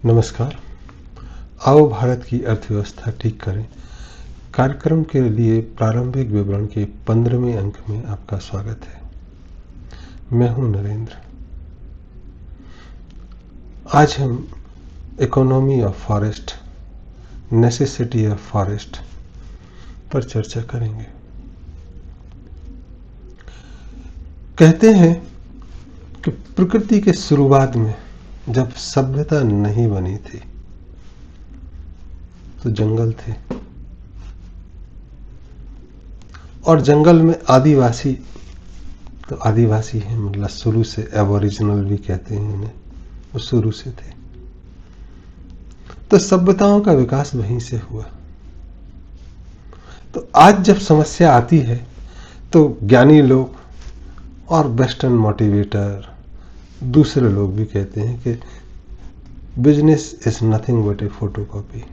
नमस्कार। आओ भारत की अर्थव्यवस्था ठीक करें कार्यक्रम के लिए प्रारंभिक विवरण के 15वें अंक में आपका स्वागत है। मैं हूं नरेंद्र। आज हम economy of forest, necessity of forest पर चर्चा करेंगे। कहते हैं कि प्रकृति के शुरुआत में जब सभ्यता नहीं बनी थी तो जंगल थे, और जंगल में आदिवासी तो आदिवासी हैं, मतलब शुरू से एबोरिजिनल भी कहते हैं इन्हें, वो शुरू से थे। तो सभ्यताओं का विकास वहीं से हुआ। तो आज जब समस्या आती है तो ज्ञानी लोग और वेस्टर्न मोटिवेटर, दूसरे लोग भी कहते हैं कि business is nothing but A photocopy,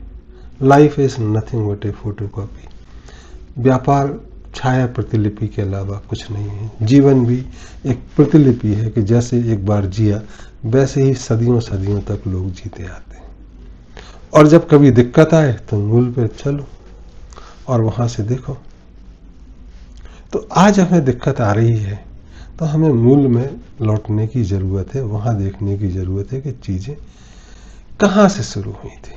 life is nothing but A photocopy. व्यापार छाया प्रतिलिपि के अलावा कुछ नहीं है। जीवन भी एक प्रतिलिपि है कि जैसे एक बार जिया वैसे ही सदियों सदियों तक लोग जीते आते हैं। और जब कभी दिक्कत आए तो मूल पे चलो और वहां से देखो। तो आज हमें दिक्कत आ रही है तो हमें मूल में लौटने की जरूरत है, वहां देखने की जरूरत है कि चीजें कहां से शुरू हुई थी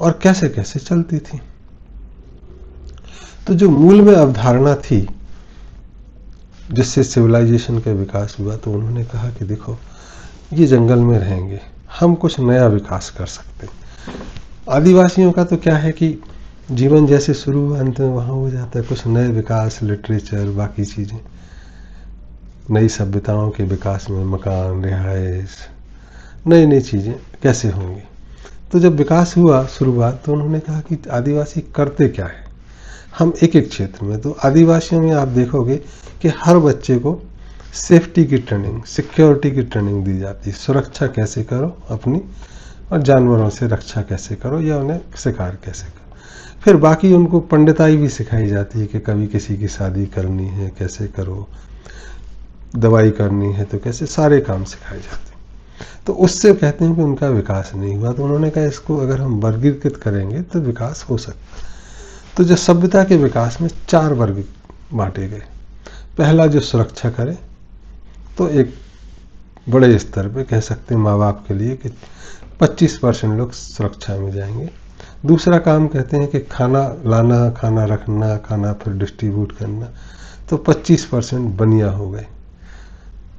और कैसे कैसे चलती थी। तो जो मूल में अवधारणा थी जिससे सिविलाइजेशन का विकास हुआ, तो उन्होंने कहा कि देखो, ये जंगल में रहेंगे, हम कुछ नया विकास कर सकते हैं। आदिवासियों का तो क्या है कि जीवन जैसे शुरू हुआ अंत में वहां हो जाता है। कुछ नए विकास, लिटरेचर, बाकी चीजें, नई सभ्यताओं के विकास में मकान, रिहाइश, नई नई चीजें कैसे होंगी। तो जब विकास हुआ शुरुआत, तो उन्होंने कहा कि आदिवासी करते क्या है। हम एक एक क्षेत्र में, तो आदिवासियों में आप देखोगे कि हर बच्चे को सेफ्टी की ट्रेनिंग, सिक्योरिटी की ट्रेनिंग दी जाती है। सुरक्षा कैसे करो अपनी, और जानवरों से रक्षा कैसे करो, या उन्हें शिकार कैसे करो। फिर बाकी उनको पंडिताई भी सिखाई जाती है कि कभी किसी की शादी करनी है कैसे करो, दवाई करनी है तो कैसे, सारे काम सिखाए जाते हैं। तो उससे कहते हैं कि उनका विकास नहीं हुआ। तो उन्होंने कहा इसको अगर हम वर्गीकृत करेंगे तो विकास हो सकता है। तो जो सभ्यता के विकास में 4 वर्ग बांटे गए। पहला जो सुरक्षा करे, तो एक बड़े स्तर पे कह सकते हैं माँ बाप के लिए कि 25% लोग सुरक्षा में जाएंगे। दूसरा काम कहते हैं कि खाना लाना, खाना रखना, खाना फिर डिस्ट्रीब्यूट करना, तो 25% बनिया हो गए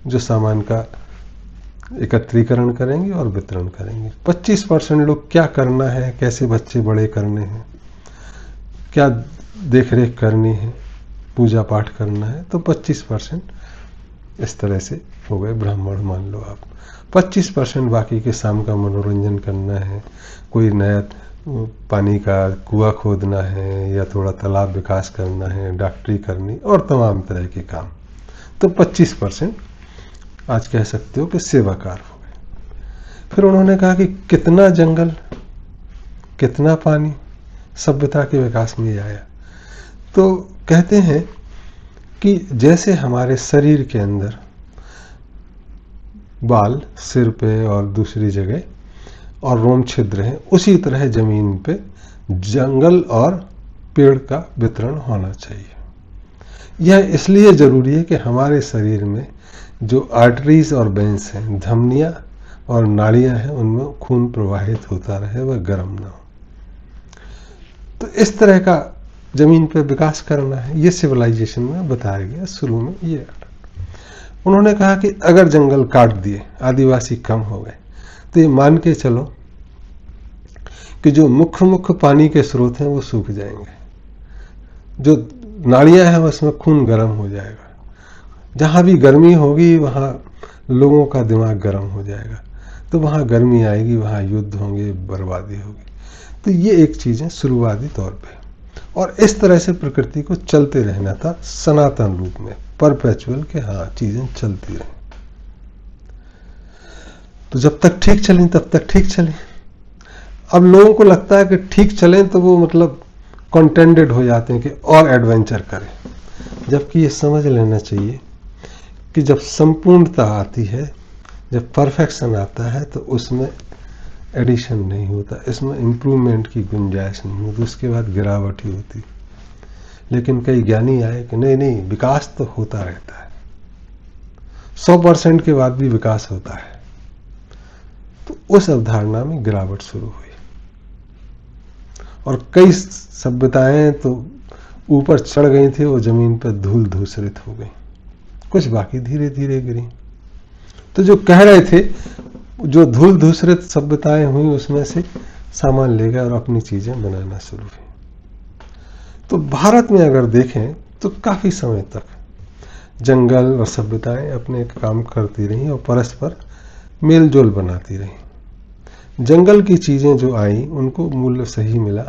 जो सामान का एकत्रीकरण करेंगे और वितरण करेंगे। 25% लोग क्या करना है, कैसे बच्चे बड़े करने हैं, क्या देखरेख करनी है, पूजा पाठ करना है, तो 25% इस तरह से हो गए ब्राह्मण मान लो आप। 25% बाकी के शाम का मनोरंजन करना है, कोई नया पानी का कुआं खोदना है, या थोड़ा तालाब विकास करना है, डॉक्टरी करनी, और तमाम तरह के काम। तो 25% आज कह सकते हो कि सेवा कार्य हो गए। फिर उन्होंने कहा कि कितना जंगल, कितना पानी सभ्यता के विकास में आया। तो कहते हैं कि जैसे हमारे शरीर के अंदर बाल सिर पे और दूसरी जगह और रोम छिद्र हैं, उसी तरह जमीन पे जंगल और पेड़ का वितरण होना चाहिए। यह इसलिए जरूरी है कि हमारे शरीर में जो आर्टरीज और वेन्स हैं, धमनियां और नाड़ियां हैं, उनमें खून प्रवाहित होता रहे, वह गर्म ना हो। तो इस तरह का जमीन पे विकास करना है, ये सिविलाइजेशन में बताया गया शुरू में। ये उन्होंने कहा कि अगर जंगल काट दिए, आदिवासी कम हो गए, तो ये मान के चलो कि जो मुख्य पानी के स्रोत हैं वो सूख जाएंगे, जो नाड़ियां हैं उसमें खून गर्म हो जाएगा, जहां भी गर्मी होगी वहां लोगों का दिमाग गर्म हो जाएगा, तो वहां गर्मी आएगी, वहां युद्ध होंगे, बर्बादी होगी। तो ये एक चीज है शुरुआती तौर पे, और इस तरह से प्रकृति को चलते रहना था सनातन रूप में, परपेचुअल के हाँ चीजें चलती रहे। तो जब तक ठीक चलें तब तक ठीक चलें। अब लोगों को लगता है कि ठीक चलें तो वो मतलब कंटेंटेड हो जाते हैं कि और एडवेंचर करें, जबकि ये समझ लेना चाहिए कि जब संपूर्णता आती है, जब परफेक्शन आता है तो उसमें एडिशन नहीं होता, इसमें इम्प्रूवमेंट की गुंजाइश नहीं होती, उसके बाद गिरावट ही होती। लेकिन कई ज्ञानी आए कि नहीं नहीं, विकास तो होता रहता है, 100% के बाद भी विकास होता है। तो उस अवधारणा में गिरावट शुरू हुई और कई सभ्यताएं तो ऊपर चढ़ गई थी, वो जमीन पर धूल धूसरित हो गई, कुछ बाकी धीरे धीरे गिरी। तो जो कह रहे थे, जो धूल धूसरित सभ्यताएं हुई उसमें से सामान ले गए और अपनी चीजें बनाना शुरू हुई। तो भारत में अगर देखें तो काफी समय तक जंगल और सभ्यताएं अपने काम करती रही और परस्पर मेल जोल बनाती रही। जंगल की चीजें जो आई उनको मूल्य सही मिला,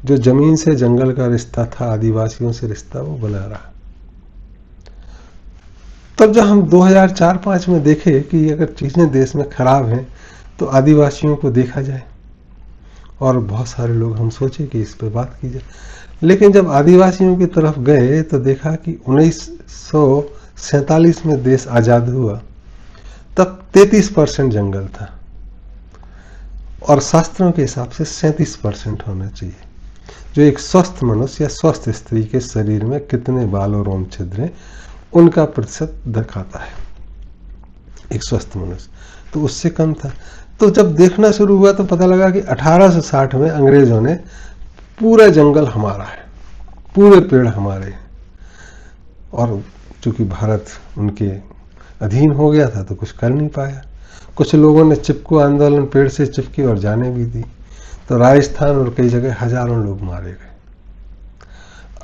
जो जमीन से जंगल का रिश्ता था, आदिवासियों से रिश्ता, वो बना रहा। तब जब हम 2004-5 में देखे कि अगर चीजें देश में खराब हैं तो आदिवासियों को देखा जाए, और बहुत सारे लोग हम सोचे कि इस पर बात की जाए। लेकिन जब आदिवासियों की तरफ गए तो देखा कि 1947 में देश आजाद हुआ, तब 33% जंगल था और शास्त्रों के हिसाब से 37% होना चाहिए, जो एक स्वस्थ मनुष्य या स्वस्थ स्त्री के शरीर में कितने बाल और रोम छिद्र हैं उनका प्रतिशत दिखाता है एक स्वस्थ मनुष्य, तो उससे कम था। तो जब देखना शुरू हुआ तो पता लगा कि 1860 में अंग्रेजों ने पूरा जंगल हमारा है, पूरे पेड़ हमारे हैं, और चूंकि भारत उनके अधीन हो गया था तो कुछ कर नहीं पाया। कुछ लोगों ने चिपको आंदोलन, पेड़ से चिपकी और जाने भी दी, तो राजस्थान और कई जगह हजारों लोग मारे गए।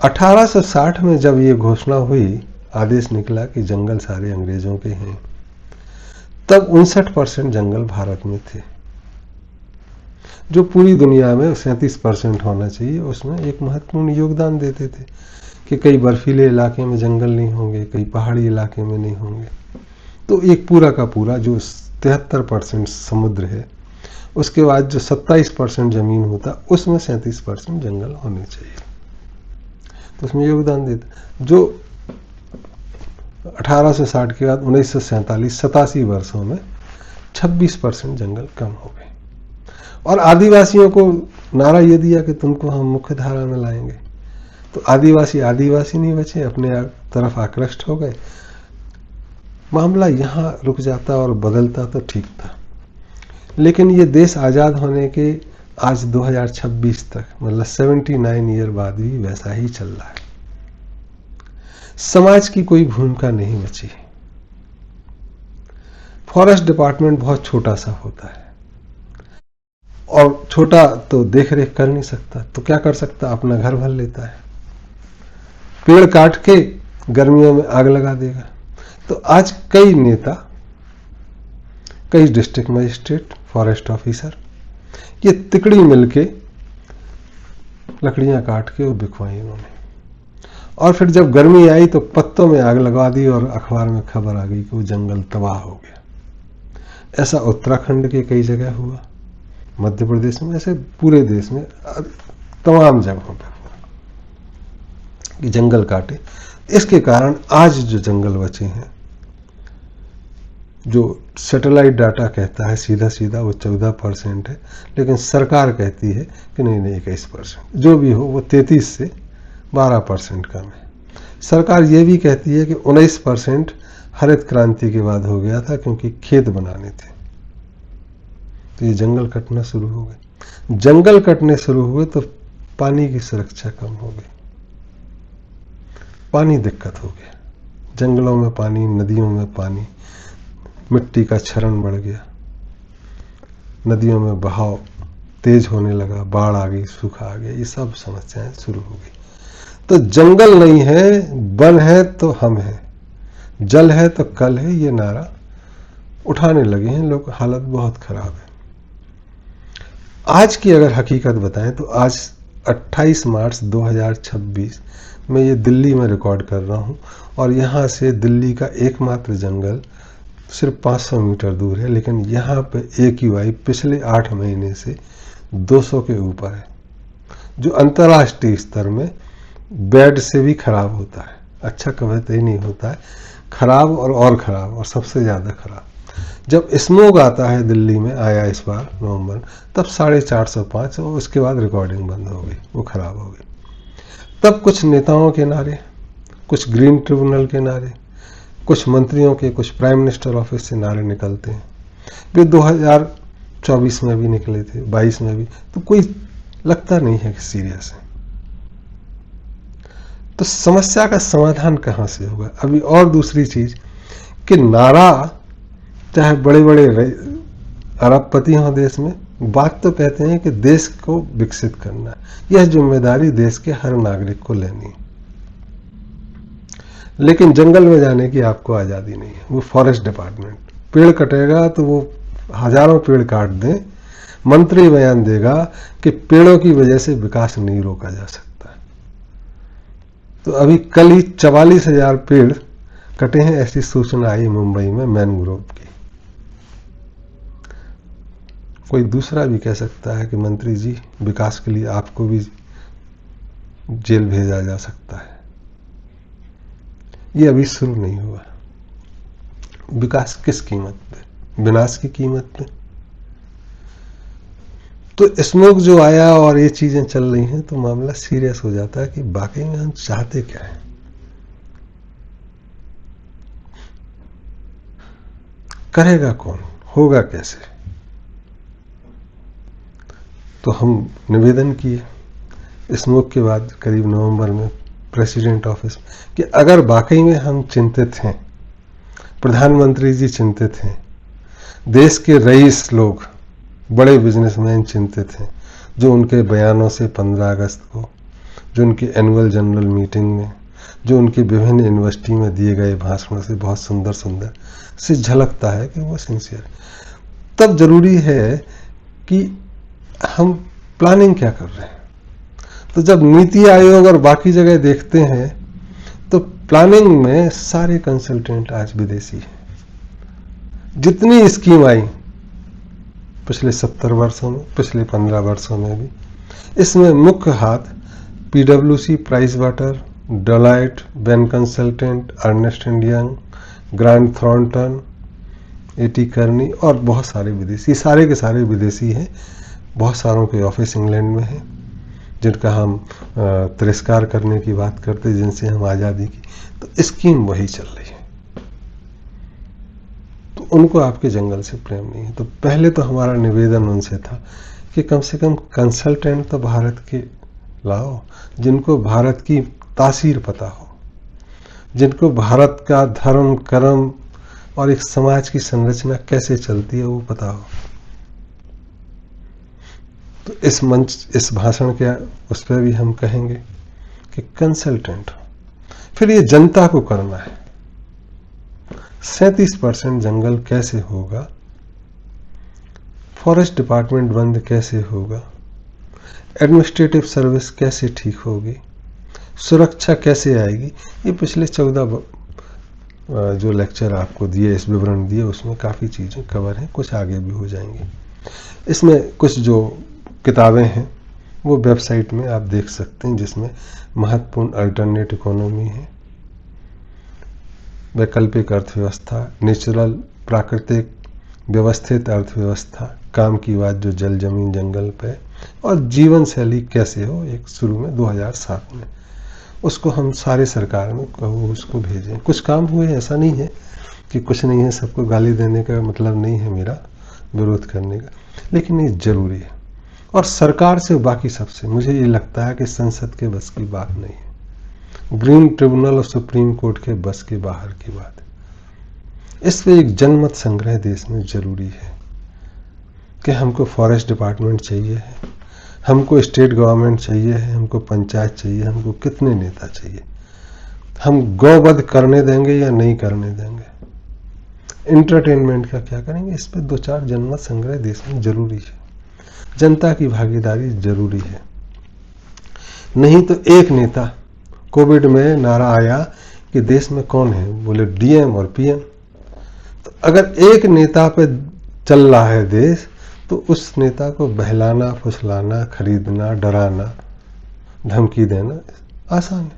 1860 में जब ये घोषणा हुई, आदेश निकला कि जंगल सारे अंग्रेजों के हैं, तब 59% जंगल भारत में थे, जो पूरी दुनिया में 37% होना चाहिए। उसमें एक महत्वपूर्ण योगदान देते थे कि कई बर्फीले इलाके में जंगल नहीं होंगे, कई पहाड़ी इलाके में नहीं होंगे। तो एक पूरा का पूरा जो 73% समुद्र है, उसके बाद जो 27% जमीन होता, उसमें 37% जंगल होने चाहिए, तो उसमें योगदान देता। जो 1860 के बाद 1947-87 वर्षों में 26% जंगल कम हो गए, और आदिवासियों को नारा ये दिया कि तुमको हम मुख्य धारा में लाएंगे। तो आदिवासी नहीं बचे, अपने तरफ आकृष्ट हो गए। मामला यहाँ रुक जाता और बदलता तो ठीक था, लेकिन ये देश आजाद होने के आज 2026 तक, मतलब 79 ईयर बाद भी वैसा ही चल रहा है। समाज की कोई भूमिका नहीं बची। फॉरेस्ट डिपार्टमेंट बहुत छोटा सा होता है, और छोटा तो देख रेख कर नहीं सकता, तो क्या कर सकता, अपना घर भर लेता है, पेड़ काट के गर्मियों में आग लगा देगा। तो आज कई नेता, कई डिस्ट्रिक्ट मजिस्ट्रेट, फॉरेस्ट ऑफिसर, ये तिकड़ी मिलके लकड़ियां काट के वो बिकवाई उन्होंने, और फिर जब गर्मी आई तो पत्तों में आग लगा दी और अखबार में खबर आ गई कि वो जंगल तबाह हो गया। ऐसा उत्तराखंड के कई जगह हुआ, मध्य प्रदेश में, ऐसे पूरे देश में तमाम जगहों पर हुआ कि जंगल काटे। इसके कारण आज जो जंगल बचे हैं, जो सैटेलाइट डाटा कहता है सीधा सीधा वो 14% है, लेकिन सरकार कहती है कि नहीं 21%, जो भी हो वो 33 से 12% कम है। सरकार ये भी कहती है कि 19% हरित क्रांति के बाद हो गया था, क्योंकि खेत बनाने थे, तो ये जंगल कटना शुरू हो गए। जंगल कटने शुरू हुए तो पानी की सुरक्षा कम हो गई, पानी दिक्कत हो गया, जंगलों में पानी, नदियों में पानी, मिट्टी का क्षरण बढ़ गया, नदियों में बहाव तेज होने लगा, बाढ़ आ गई, सूखा आ गया, ये सब समस्याएं शुरू हो गई। तो जंगल नहीं है, वन है तो हम हैं, जल है तो कल है, ये नारा उठाने लगे हैं लोग। हालत बहुत खराब है। आज की अगर हकीकत बताएं तो आज 28 मार्च 2026 में ये दिल्ली में रिकॉर्ड कर रहा हूं, और यहाँ से दिल्ली का एकमात्र जंगल सिर्फ 500 मीटर दूर है, लेकिन यहाँ पे AQI पिछले 8 महीने से 200 के ऊपर है, जो अंतर्राष्ट्रीय स्तर में बेड से भी खराब होता है। अच्छा कभी तो ही नहीं होता है, खराब और खराब और सबसे ज़्यादा खराब। जब स्मोक आता है दिल्ली में, आया इस बार नवंबर, तब 450 और उसके बाद रिकॉर्डिंग बंद हो गई, वो खराब हो गई। तब कुछ नेताओं के नारे, कुछ ग्रीन ट्रिब्यूनल के नारे, कुछ मंत्रियों के, कुछ प्राइम मिनिस्टर ऑफिस से नारे निकलते हैं। वे 2024 में भी निकले थे, 22 में भी, तो कोई लगता नहीं है कि सीरियस है। तो समस्या का समाधान कहां से होगा? अभी और दूसरी चीज कि नारा, चाहे बड़े बड़े अरबपति हों देश में, बात तो कहते हैं कि देश को विकसित करना, यह जिम्मेदारी देश के हर नागरिक को लेनी है। लेकिन जंगल में जाने की आपको आजादी नहीं है। वो फॉरेस्ट डिपार्टमेंट पेड़ कटेगा तो वो हजारों पेड़ काट दें, मंत्री बयान देगा कि पेड़ों की वजह से विकास नहीं रोका जा सकता। तो अभी कल ही 44,000 पेड़ कटे हैं, ऐसी सूचना आई मुंबई में मैनग्रोव की। कोई दूसरा भी कह सकता है कि मंत्री जी, विकास के लिए आपको भी जेल भेजा जा सकता है। ये अभी शुरू नहीं हुआ। विकास किस कीमत पे? विनाश की कीमत पे। तो स्मोक जो आया और ये चीजें चल रही हैं, तो मामला सीरियस हो जाता है कि वाकई में हम चाहते क्या है। करेगा कौन? होगा कैसे? तो हम निवेदन किए स्मोक के बाद करीब नवंबर में प्रेसिडेंट ऑफिस कि अगर वाकई में हम चिंतित हैं, प्रधानमंत्री जी चिंतित हैं, देश के रईस लोग, बड़े बिजनेसमैन चिंतित हैं, जो उनके बयानों से 15 अगस्त को, जो उनकी एनुअल जनरल मीटिंग में, जो उनकी विभिन्न यूनिवर्सिटी में दिए गए भाषणों से बहुत सुंदर सुंदर से झलकता है कि वो सिंसियर। तब जरूरी है कि हम प्लानिंग क्या कर रहे हैं। तो जब नीति आयोग और बाकी जगह देखते हैं तो प्लानिंग में सारे कंसल्टेंट आज विदेशी हैं। जितनी स्कीम आई पिछले 70 वर्षों में, पिछले 15 वर्षों में भी, इसमें मुख्य हाथ पीडब्ल्यूसी, Price Water, Deloitte, Bain Consultant, Ernst and Young, Grant Thornton, AT Kearney और बहुत सारे विदेशी, सारे के सारे विदेशी हैं। बहुत सारों के ऑफिस इंग्लैंड में है, जिनका हम तिरस्कार करने की बात करते, जिनसे हम आज़ादी की, तो स्कीम वही चल रही है। तो उनको आपके जंगल से प्रेम नहीं है। तो पहले तो हमारा निवेदन उनसे था कि कम से कम कंसल्टेंट तो भारत के लाओ, जिनको भारत की तासीर पता हो, जिनको भारत का धर्म, कर्म और एक समाज की संरचना कैसे चलती है वो पता हो। तो इस मंच, इस भाषण के उस पर भी हम कहेंगे कि कंसल्टेंट हो। फिर ये जनता को करना है। 37% जंगल कैसे होगा, फॉरेस्ट डिपार्टमेंट बंद कैसे होगा, एडमिनिस्ट्रेटिव सर्विस कैसे ठीक होगी, सुरक्षा कैसे आएगी, ये पिछले 14 जो लेक्चर आपको दिए, इस विवरण दिए, उसमें काफ़ी चीज़ें कवर हैं, कुछ आगे भी हो जाएंगी। इसमें कुछ जो किताबें हैं वो वेबसाइट में आप देख सकते हैं, जिसमें महत्वपूर्ण अल्टरनेट इकोनॉमी है, वैकल्पिक अर्थव्यवस्था, नेचुरल प्राकृतिक व्यवस्थित अर्थव्यवस्था, काम की बात जो जल जमीन जंगल पे, और जीवन शैली कैसे हो, एक शुरू में 2007 में, उसको हम सारे सरकार में कहो उसको भेजें। कुछ काम हुए, ऐसा नहीं है कि कुछ नहीं है, सबको गाली देने का मतलब नहीं है मेरा, विरोध करने का, लेकिन ये जरूरी है। और सरकार से बाकी सबसे मुझे ये लगता है कि संसद के बस की बात नहीं है, ग्रीन ट्रिब्यूनल और सुप्रीम कोर्ट के बस के बाहर की बात है। इस पे एक जनमत संग्रह देश में जरूरी है कि हमको फॉरेस्ट डिपार्टमेंट चाहिए है, हमको स्टेट गवर्नमेंट चाहिए है, हमको पंचायत चाहिए, हमको कितने नेता चाहिए, हम गौवध करने देंगे या नहीं करने देंगे, इंटरटेनमेंट का क्या करेंगे, इस पे 2-4 जनमत संग्रह देश में जरूरी है। जनता की भागीदारी जरूरी है। नहीं तो एक नेता, कोविड में नारा आया कि देश में कौन है, बोले डीएम और पीएम। तो अगर एक नेता पे चल रहा है देश, तो उस नेता को बहलाना, फुसलाना, खरीदना, डराना, धमकी देना आसान है।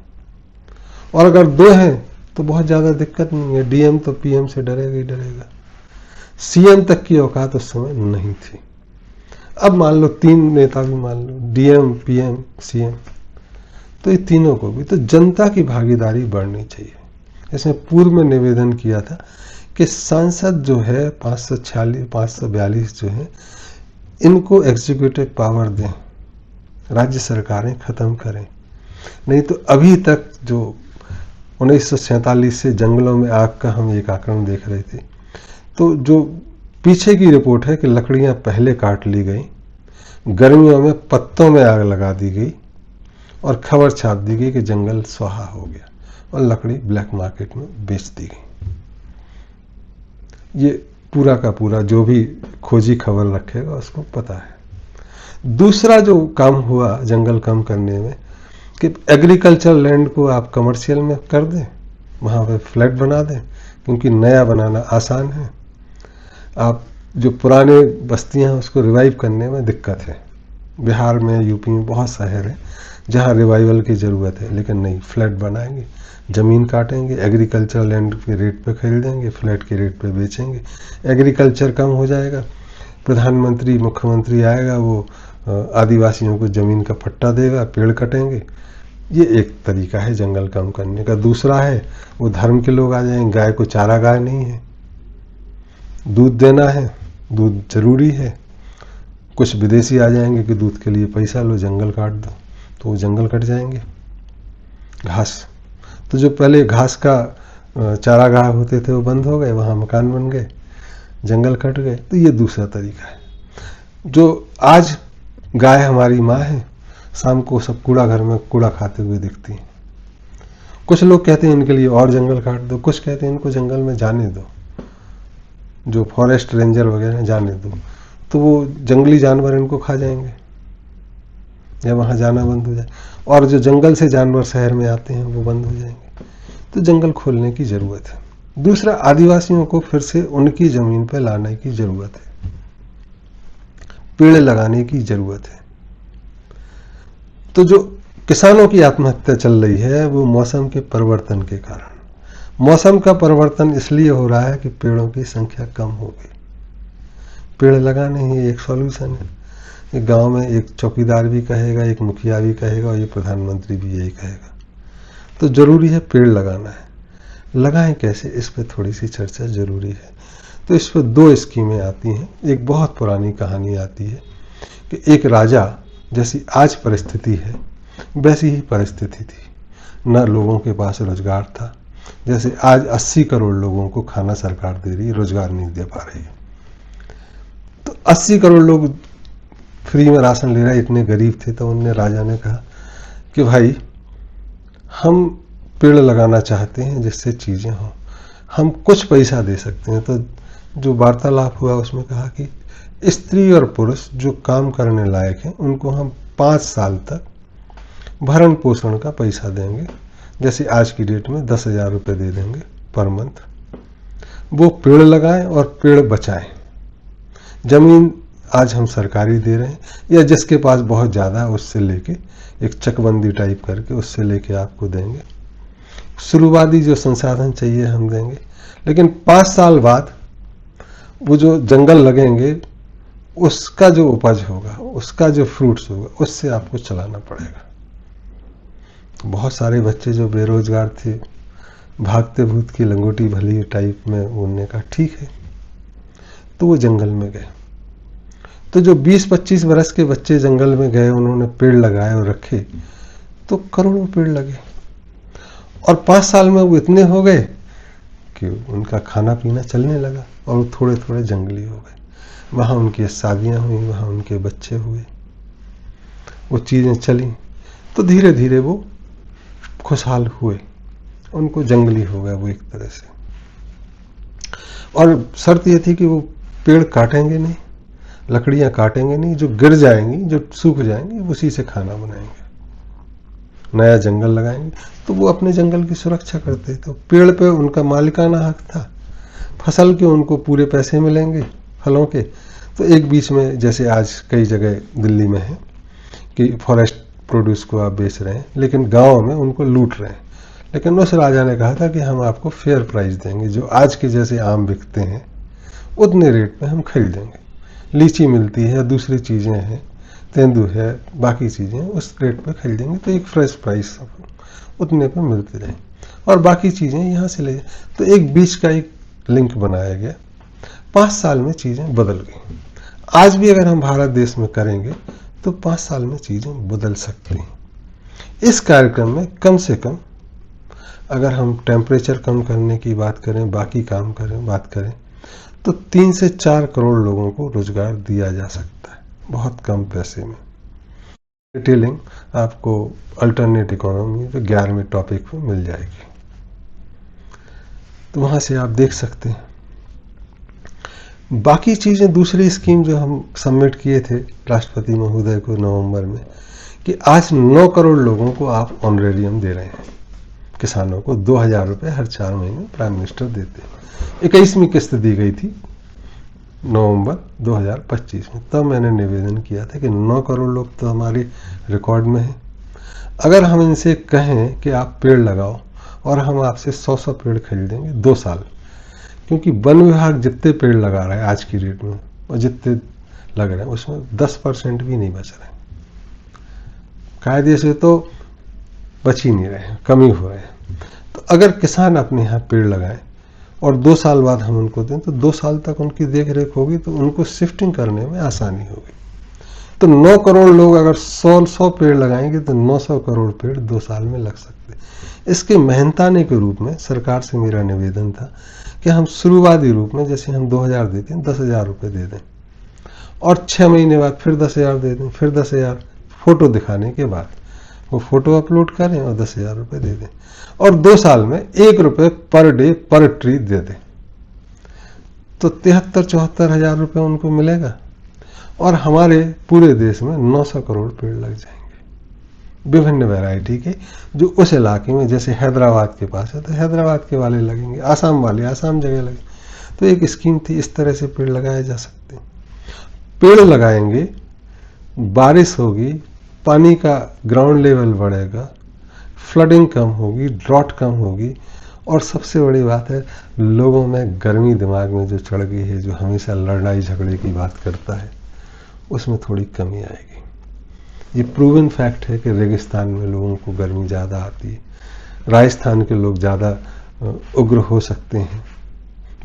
और अगर 2 हैं तो बहुत ज्यादा दिक्कत नहीं है, डीएम तो पीएम से डरेगा ही डरेगा। सीएम तक की औकात उस समय नहीं थी। अब मान लो 3 नेता भी मान लो, डीएम, पीएम, सीएम, तो ये तीनों को भी तो जनता की भागीदारी बढ़नी चाहिए। इसमें पूर्व में निवेदन किया था कि सांसद जो है 542 जो है, इनको एग्जीक्यूटिव पावर दें, राज्य सरकारें खत्म करें। नहीं तो अभी तक जो 1947 से जंगलों में आग का हम एक आंकड़न देख रहे थे, तो जो पीछे की रिपोर्ट है कि लकड़ियां पहले काट ली गई, गर्मियों में पत्तों में आग लगा दी गई और खबर छाप दी गई कि जंगल स्वाहा हो गया और लकड़ी ब्लैक मार्केट में बेच दी गई। ये पूरा का पूरा जो भी खोजी खबर रखेगा उसको पता है। दूसरा जो काम हुआ जंगल कम करने में कि एग्रीकल्चर लैंड को आप कमर्शियल में कर दें, वहाँ पे फ्लैट बना दें, क्योंकि नया बनाना आसान है। आप जो पुराने बस्तियां हैं उसको रिवाइव करने में दिक्कत है। बिहार में, यूपी में बहुत शहर है जहाँ रिवाइवल की ज़रूरत है, लेकिन नहीं, फ्लैट बनाएंगे, ज़मीन काटेंगे, एग्रीकल्चर लैंड के रेट पे खरीदेंगे, फ्लैट के रेट पे बेचेंगे, एग्रीकल्चर कम हो जाएगा। प्रधानमंत्री, मुख्यमंत्री आएगा, वो आदिवासियों को ज़मीन का पट्टा देगा, पेड़ कटेंगे। ये एक तरीका है जंगल कम करने का। दूसरा है वो धर्म के लोग आ जाएंगे, गाय को चारागाह नहीं है, दूध देना है, दूध जरूरी है। कुछ विदेशी आ जाएंगे कि दूध के लिए पैसा लो, जंगल काट दो, तो वो जंगल कट जाएंगे। घास, तो जो पहले घास का चारागाह होते थे वो बंद हो गए, वहाँ मकान बन गए, जंगल कट गए। तो ये दूसरा तरीका है। जो आज गाय हमारी माँ है, शाम को सब कूड़ा घर में कूड़ा खाते हुए दिखती है। कुछ लोग कहते हैं इनके लिए और जंगल काट दो, कुछ कहते हैं इनको जंगल में जाने दो, जो फॉरेस्ट रेंजर वगैरह जाने दो, तो वो जंगली जानवर इनको खा जाएंगे या वहाँ जाना बंद हो जाए, और जो जंगल से जानवर शहर में आते हैं वो बंद हो जाएंगे। तो जंगल खोलने की ज़रूरत है। दूसरा, आदिवासियों को फिर से उनकी ज़मीन पर लाने की ज़रूरत है, पेड़ लगाने की ज़रूरत है। तो जो किसानों की आत्महत्या चल रही है वो मौसम के परिवर्तन के कारण। मौसम का परिवर्तन इसलिए हो रहा है कि पेड़ों की संख्या कम हो गई। पेड़ लगाने ही एक सॉल्यूशन है। एक गांव में एक चौकीदार भी कहेगा, एक मुखिया भी कहेगा और ये प्रधानमंत्री भी यही कहेगा। तो जरूरी है पेड़ लगाना है। लगाएं कैसे, इस पर थोड़ी सी चर्चा जरूरी है। तो इस पर 2 स्कीमें आती हैं। एक बहुत पुरानी कहानी आती है कि एक राजा, जैसी आज परिस्थिति है वैसी ही परिस्थिति थी, न लोगों के पास रोजगार था। जैसे आज 80 करोड़ लोगों को खाना सरकार दे रही है, रोजगार नहीं दे पा रही है। तो 80 करोड़ लोग फ्री में राशन ले रहे, इतने गरीब थे। तो उनने, राजा ने कहा कि भाई हम पेड़ लगाना चाहते हैं जिससे चीज़ें हों, हम कुछ पैसा दे सकते हैं। तो जो वार्तालाप हुआ उसमें कहा कि स्त्री और पुरुष जो काम करने लायक हैं उनको हम 5 साल तक भरण पोषण का पैसा देंगे, जैसे आज की डेट में 10,000 रुपये दे देंगे पर मंथ। वो पेड़ लगाएं और पेड़ बचाएं। जमीन आज हम सरकारी दे रहे हैं, या जिसके पास बहुत ज़्यादा है उससे लेके एक चकबंदी टाइप करके उससे लेके आपको देंगे। शुरुआती जो संसाधन चाहिए हम देंगे, लेकिन 5 साल बाद वो जो जंगल लगेंगे उसका जो उपज होगा, उसका जो फ्रूट्स होगा, उससे आपको चलाना पड़ेगा। बहुत सारे बच्चे जो बेरोजगार थे, भागते भूत की लंगोटी भली टाइप में, उन्होंने कहा ठीक है, तो वो जंगल में गए। तो जो 20-25 वर्ष के बच्चे जंगल में गए, उन्होंने पेड़ लगाए और रखे, तो करोड़ों पेड़ लगे। और 5 साल में वो इतने हो गए कि उनका खाना पीना चलने लगा और वो थोड़े थोड़े जंगली हो गए। वहाँ उनकी शादियाँ हुई, वहाँ उनके बच्चे हुए, वो चीज़ें चली, तो धीरे धीरे वो खुशहाल हुए, उनको जंगली हो गया वो एक तरह से। और शर्त ये थी कि वो पेड़ काटेंगे नहीं, लकड़ियाँ काटेंगे नहीं, जो गिर जाएंगी, जो सूख जाएंगी, उसी से खाना बनाएंगे, नया जंगल लगाएंगे। तो वो अपने जंगल की सुरक्षा करते। तो पेड़ पे उनका मालिकाना हक था, फसल के उनको पूरे पैसे मिलेंगे, फलों के। तो एक बीच में, जैसे आज कई जगह दिल्ली में है कि फॉरेस्ट प्रोड्यूस को आप बेच रहे हैं, लेकिन गाँव में उनको लूट रहे हैं। लेकिन उस राजा ने कहा था कि हम आपको फेयर प्राइस देंगे, जो आज के जैसे आम बिकते हैं उतने रेट पे हम खरीदेंगे। लीची मिलती है या दूसरी चीज़ें हैं, तेंदू है, बाकी चीज़ें उस रेट पे खरीदेंगे तो एक फ्रेश प्राइस उतने पे मिलते रहे और बाकी चीज़ें यहाँ से ले। तो एक बीच का एक लिंक बनाया गया। 5 साल में चीज़ें बदल गई। आज भी अगर हम भारत देश में करेंगे तो 5 साल में चीज़ें बदल सकती हैं। इस कार्यक्रम में कम से कम अगर हम टेम्परेचर कम करने की बात करें, बाकी काम करें, बात करें तो 3 से 4 करोड़ लोगों को रोजगार दिया जा सकता है बहुत कम पैसे में। डिटेलिंग आपको अल्टरनेट इकोनॉमी पे 11वें टॉपिक पे मिल जाएगी, तो वहां से आप देख सकते हैं। बाकी चीजें दूसरी स्कीम जो हम सबमिट किए थे राष्ट्रपति महोदय को नवंबर में, कि आज 9 करोड़ लोगों को आप ऑनरेरियम दे रहे हैं। किसानों को 2000 रुपये हर 4 महीने प्राइम मिनिस्टर देते हैं। 21वीं किस्त दी गई थी नवंबर 2025 में। तब मैंने निवेदन किया था कि 9 करोड़ लोग तो हमारे रिकॉर्ड में हैं। अगर हम इनसे कहें कि आप पेड़ लगाओ और हम आपसे 100 पेड़ खरीदेंगे 2 साल, क्योंकि वन विभाग जितने पेड़ लगा रहा है आज की डेट में और जितने लग रहे हैं उसमें 10% भी नहीं बच रहे हैं। कायदे से तो बच ही नहीं रहे हैं, कमी हो रहे हैं। तो अगर किसान अपने यहाँ पेड़ लगाएं और 2 साल बाद हम उनको दें तो 2 साल तक उनकी देख रेख होगी, तो उनको शिफ्टिंग करने में आसानी होगी। तो 9 करोड़ लोग अगर 100 पेड़ लगाएंगे तो 900 करोड़ पेड़ 2 साल में लग सकते हैं। इसके मेहनताने के रूप में सरकार से मेरा निवेदन था कि हम शुरुआती रूप में जैसे हम 2000 देते हैं 10,000 रुपये दे दें और 6 महीने बाद फिर 10,000 दे दें, फिर 10,000 फोटो दिखाने के बाद वो फोटो अपलोड करें और 10,000 रुपये दे दें और 2 साल में 1 रुपये पर डे पर ट्री दे दें, तो 73-74 हजार रुपये उनको मिलेगा और हमारे पूरे देश में 900 करोड़ पेड़ लग जाएंगे विभिन्न वैरायटी के, जो उस इलाके में जैसे हैदराबाद के पास है तो हैदराबाद के वाले लगेंगे, आसाम वाले आसाम जगह लगे। तो एक स्कीम थी, इस तरह से पेड़ लगाए जा सकते हैं। पेड़ लगाएंगे, बारिश होगी, पानी का ग्राउंड लेवल बढ़ेगा, फ्लडिंग कम होगी, ड्रॉट कम होगी और सबसे बड़ी बात है लोगों में गर्मी दिमाग में जो चढ़ गई है, जो हमेशा लड़ाई झगड़े की बात करता है, उसमें थोड़ी कमी आएगी। ये प्रूवन फैक्ट है कि रेगिस्तान में लोगों को गर्मी ज़्यादा आती है। राजस्थान के लोग ज़्यादा उग्र हो सकते हैं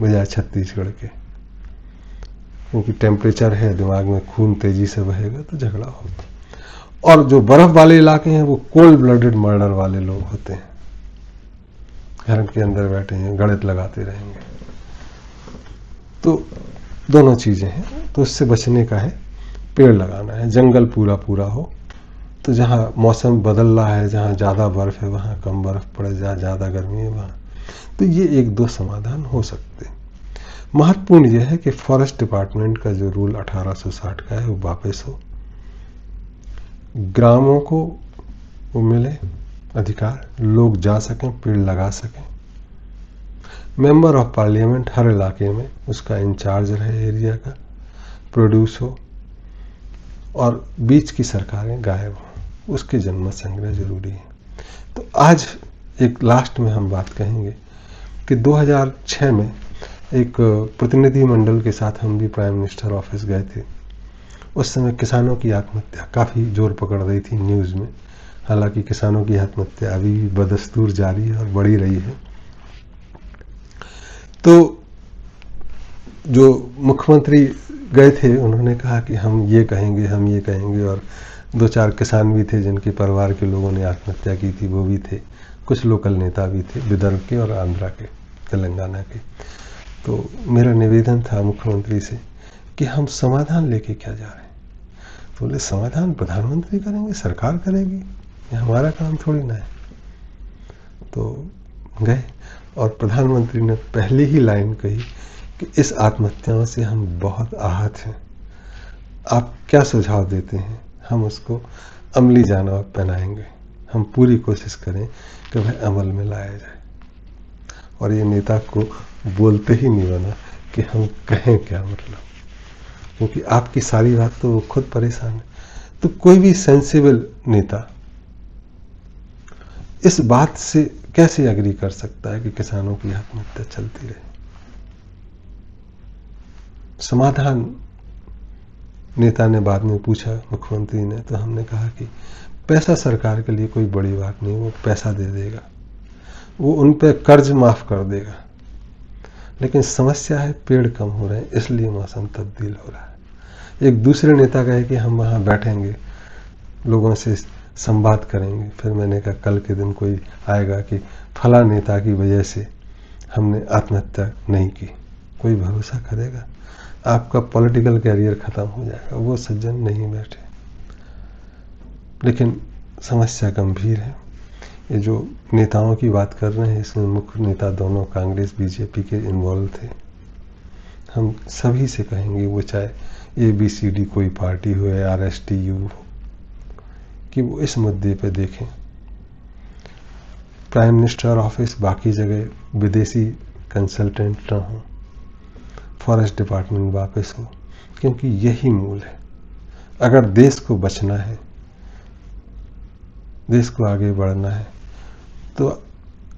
बजाय छत्तीसगढ़ के, क्योंकि टेम्परेचर है, दिमाग में खून तेजी से बहेगा तो झगड़ा होगा। और जो बर्फ वाले इलाके हैं वो कोल्ड ब्लडेड मर्डर वाले लोग होते हैं, घर के अंदर बैठे हैं, गणित लगाते रहेंगे। तो दोनों चीज़ें हैं, तो इससे बचने का है, पेड़ लगाना है, जंगल पूरा पूरा हो। तो जहाँ मौसम बदल रहा है, जहाँ ज़्यादा बर्फ़ है वहाँ कम बर्फ़ पड़े, जहाँ ज़्यादा गर्मी है वहाँ, तो ये 1-2 समाधान हो सकते हैं। महत्वपूर्ण यह है कि फॉरेस्ट डिपार्टमेंट का जो रूल 1860 का है वो वापस हो, ग्रामों को वो मिले अधिकार, लोग जा सकें, पेड़ लगा सकें। मेंबर ऑफ पार्लियामेंट हर इलाके में उसका इंचार्ज रहे, एरिया का प्रोड्यूस हो और बीच की सरकारें गायब हों, उसके जनमत संग्रह जरूरी है। तो आज एक लास्ट में हम बात कहेंगे कि 2006 में एक प्रतिनिधि मंडल के साथ हम भी प्राइम मिनिस्टर ऑफिस गए थे। उस समय किसानों की आत्महत्या काफ़ी जोर पकड़ रही थी न्यूज़ में। हालांकि किसानों की आत्महत्या अभी भी बदस्तूर जारी है और बढ़ी रही है। तो जो मुख्यमंत्री गए थे उन्होंने कहा कि हम ये कहेंगे, हम ये कहेंगे, और 2-4 किसान भी थे जिनके परिवार के लोगों ने आत्महत्या की थी, वो भी थे। कुछ लोकल नेता भी थे विदर्भ के और आंध्रा के, तेलंगाना के। तो मेरा निवेदन था मुख्यमंत्री से कि हम समाधान लेके क्या जा रहे हैं। तो बोले समाधान प्रधानमंत्री करेंगे, सरकार करेगी, ये हमारा काम थोड़ी ना है। तो गए और प्रधानमंत्री ने पहले ही लाइन कही कि इस आत्महत्याओं से हम बहुत आहत हैं, आप क्या सुझाव देते हैं, हम उसको अमली जाना पहनाएंगे, हम पूरी कोशिश करें कि वह अमल में लाया जाए। और ये नेता को बोलते ही नहीं बना कि हम कहें क्या, मतलब क्योंकि आपकी सारी बात तो वो खुद परेशान है। तो कोई भी सेंसिबल नेता इस बात से कैसे एग्री कर सकता है कि किसानों की आत्महत्या चलती रहे। समाधान नेता ने बाद में पूछा, मुख्यमंत्री ने, तो हमने कहा कि पैसा सरकार के लिए कोई बड़ी बात नहीं, वो पैसा दे देगा, वो उन पे कर्ज माफ कर देगा, लेकिन समस्या है पेड़ कम हो रहे हैं, इसलिए मौसम तब्दील हो रहा है। एक दूसरे नेता कहे कि हम वहाँ बैठेंगे, लोगों से संवाद करेंगे। फिर मैंने कहा कल के दिन कोई आएगा कि फला नेता की वजह से हमने आत्महत्या नहीं की, कोई भरोसा करेगा? आपका पॉलिटिकल कैरियर खत्म हो जाएगा। वो सज्जन नहीं बैठे। लेकिन समस्या गंभीर है। ये जो नेताओं की बात कर रहे हैं, इसमें मुख्य नेता दोनों कांग्रेस बीजेपी के इन्वॉल्व थे। हम सभी से कहेंगे, वो चाहे ABCD कोई पार्टी हो या RSTU हो, कि वो इस मुद्दे पे देखें। प्राइम मिनिस्टर ऑफिस बाकी जगह विदेशी कंसल्टेंट ना हो, फॉरेस्ट डिपार्टमेंट वापस हो, क्योंकि यही मूल है। अगर देश को बचना है, देश को आगे बढ़ना है, तो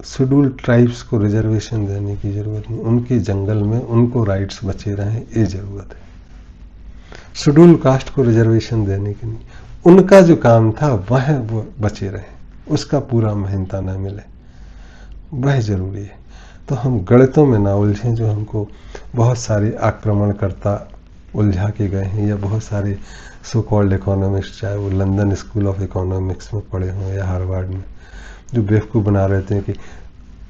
शेड्यूल ट्राइब्स को रिजर्वेशन देने की जरूरत नहीं, उनके जंगल में उनको राइट्स बचे रहें, ये जरूरत है। शेड्यूल कास्ट को रिजर्वेशन देने की नहीं, उनका जो काम था वह वो बचे रहे, उसका पूरा मेहनता न मिले, वह जरूरी है। तो हम गणितों में ना उलझें जो हमको बहुत सारे आक्रमणकर्ता उलझा के गए हैं, या बहुत सारे सो कॉल्ड इकोनॉमिक्स, चाहे वो लंदन स्कूल ऑफ इकोनॉमिक्स में पढ़े हों या हार्वर्ड में, जो बेवकूफ़ बना रहते हैं कि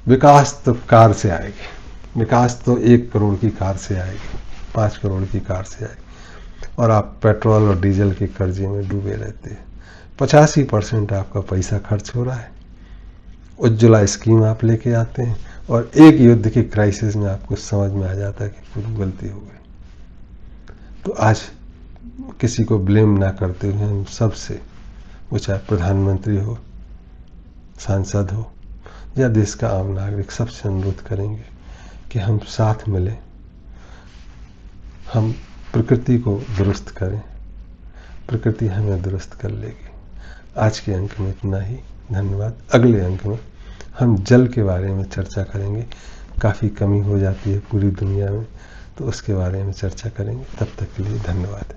विकास तो कार से आएगी, विकास तो 1 करोड़ की कार से आएगी, 5 करोड़ की कार से आएगी, और आप पेट्रोल और डीजल के कर्जे में डूबे रहते हैं। 85% आपका पैसा खर्च हो रहा है। उज्ज्वला स्कीम आप लेके आते हैं, और एक युद्ध के क्राइसिस में आपको समझ में आ जाता है कि पूरी गलती हो गई। तो आज किसी को ब्लेम ना करते हुए हम सबसे, वो चाहे प्रधानमंत्री हो, सांसद हो या देश का आम नागरिक, सबसे अनुरोध करेंगे कि हम साथ मिलें, हम प्रकृति को दुरुस्त करें, प्रकृति हमें दुरुस्त कर लेगी। आज के अंक में इतना ही, धन्यवाद। अगले अंक में हम जल के बारे में चर्चा करेंगे। काफ़ी कमी हो जाती है पूरी दुनिया में, तो उसके बारे में चर्चा करेंगे। तब तक के लिए धन्यवाद।